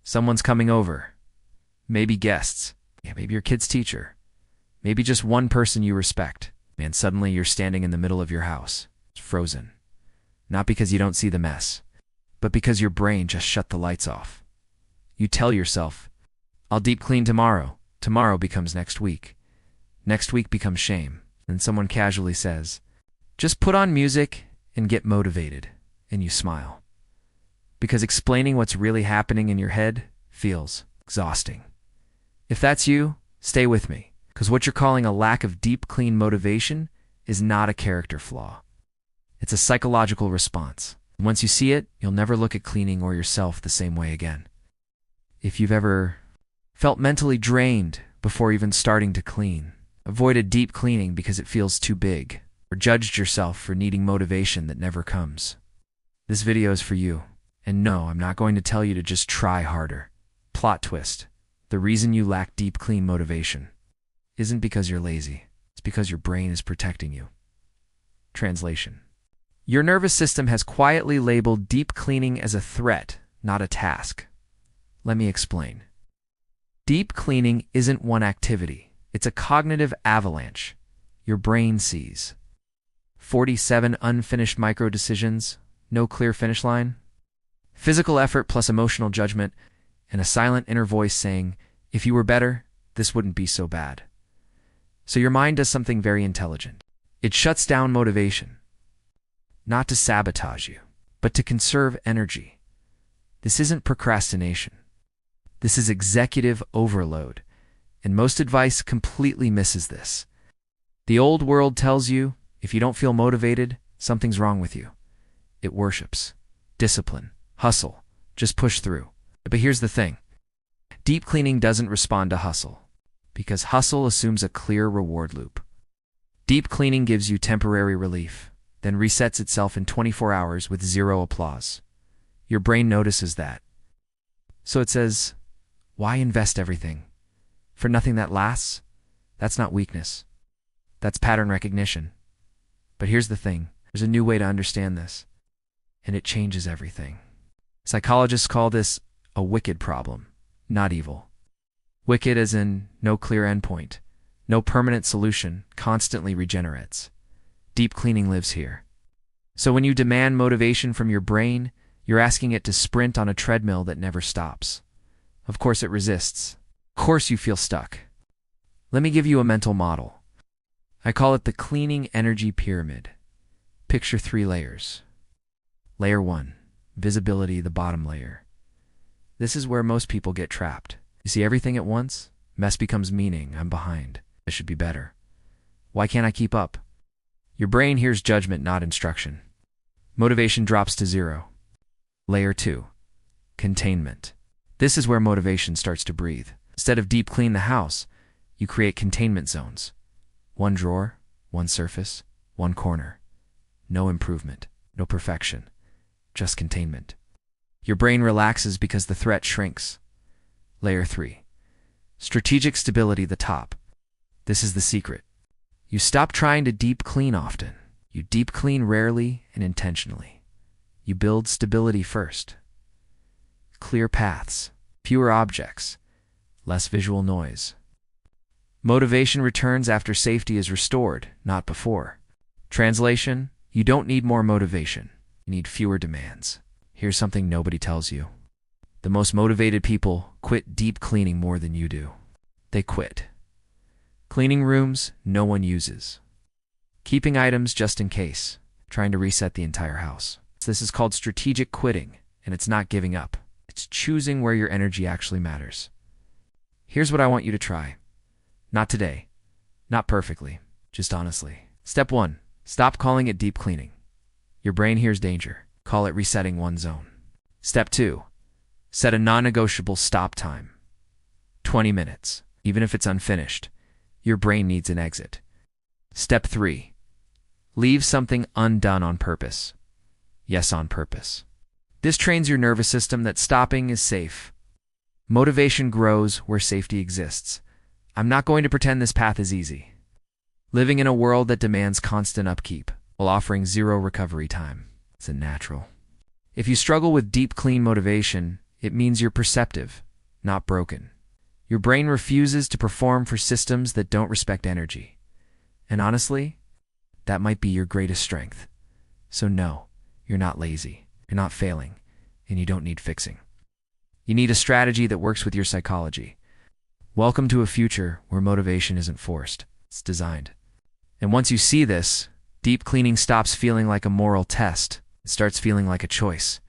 Someone's coming over. Maybe guests. Yeah, maybe your kid's teacher. Maybe just one person you respect. And suddenly you're standing in the middle of your house. It's frozen. Not because you don't see the mess, but because your brain just shut the lights off. You tell yourself, I'll deep clean tomorrow. Tomorrow becomes next week. Next week becomes shame. And someone casually says, just put on music and get motivated. And you smile. Because explaining what's really happening in your head feels exhausting. If that's you, stay with me. Because what you're calling a lack of deep clean motivation is not a character flaw. It's a psychological response. Once you see it, you'll never look at cleaning or yourself the same way again. If you've ever felt mentally drained before even starting to clean, avoided deep cleaning because it feels too big, or judged yourself for needing motivation that never comes, this video is for you. And no, I'm not going to tell you to just try harder. Plot twist. The reason you lack deep clean motivation isn't because you're lazy. It's because your brain is protecting you. Translation. Your nervous system has quietly labeled deep cleaning as a threat, not a task. Let me explain. Deep cleaning isn't one activity. It's a cognitive avalanche. Your brain sees 47 unfinished micro-decisions, no clear finish line, physical effort plus emotional judgment, and a silent inner voice saying, if you were better, this wouldn't be so bad. So your mind does something very intelligent. It shuts down motivation. Not to sabotage you, but to conserve energy. This isn't procrastination. This is executive overload, and most advice completely misses this. The old world tells you, if you don't feel motivated, something's wrong with you. It worships discipline, hustle, just push through. But here's the thing. Deep cleaning doesn't respond to hustle, because hustle assumes a clear reward loop. Deep cleaning gives you temporary relief, then resets itself in 24 hours with zero applause. Your brain notices that. So it says, why invest everything? For nothing that lasts? That's not weakness. That's pattern recognition. But here's the thing. There's a new way to understand this, and it changes everything. Psychologists call this a wicked problem, not evil. Wicked as in no clear endpoint, no permanent solution, constantly regenerates. Deep cleaning lives here. So when you demand motivation from your brain, you're asking it to sprint on a treadmill that never stops. Of course it resists. Of course you feel stuck. Let me give you a mental model. I call it the cleaning energy pyramid. Picture 3 layers. Layer 1, visibility, the bottom layer. This is where most people get trapped. You see everything at once? Mess becomes meaning. I'm behind. This should be better. Why can't I keep up? Your brain hears judgment, not instruction. Motivation drops to 0. Layer 2, containment. This is where motivation starts to breathe. Instead of deep clean the house, you create containment zones. 1 drawer, 1 surface, 1 corner. No improvement, no perfection, just containment. Your brain relaxes because the threat shrinks. Layer 3, strategic stability, the top. This is the secret. You stop trying to deep clean often. You deep clean rarely and intentionally. You build stability first. Clear paths, fewer objects, less visual noise. Motivation returns after safety is restored, not before. Translation, you don't need more motivation. You need fewer demands. Here's something nobody tells you. The most motivated people quit deep cleaning more than you do. They quit cleaning rooms no one uses, keeping items just in case, trying to reset the entire house. This is called strategic quitting, and it's not giving up. It's choosing where your energy actually matters. Here's what I want you to try. Not today, not perfectly, just honestly. Step 1, stop calling it deep cleaning. Your brain hears danger. Call it resetting one zone. Step 2, set a non-negotiable stop time. 20 minutes, even if it's unfinished. Your brain needs an exit. Step 3, leave something undone on purpose. Yes, on purpose. This trains your nervous system that stopping is safe. Motivation grows where safety exists. I'm not going to pretend this path is easy. Living in a world that demands constant upkeep while offering 0 recovery time. It's unnatural. If you struggle with deep clean motivation, It means you're perceptive, not broken. Your brain refuses to perform for systems that don't respect energy. And honestly, that might be your greatest strength. So no, you're not lazy, you're not failing, and you don't need fixing. You need a strategy that works with your psychology. Welcome to a future where motivation isn't forced, it's designed. And once you see this, deep cleaning stops feeling like a moral test. It starts feeling like a choice.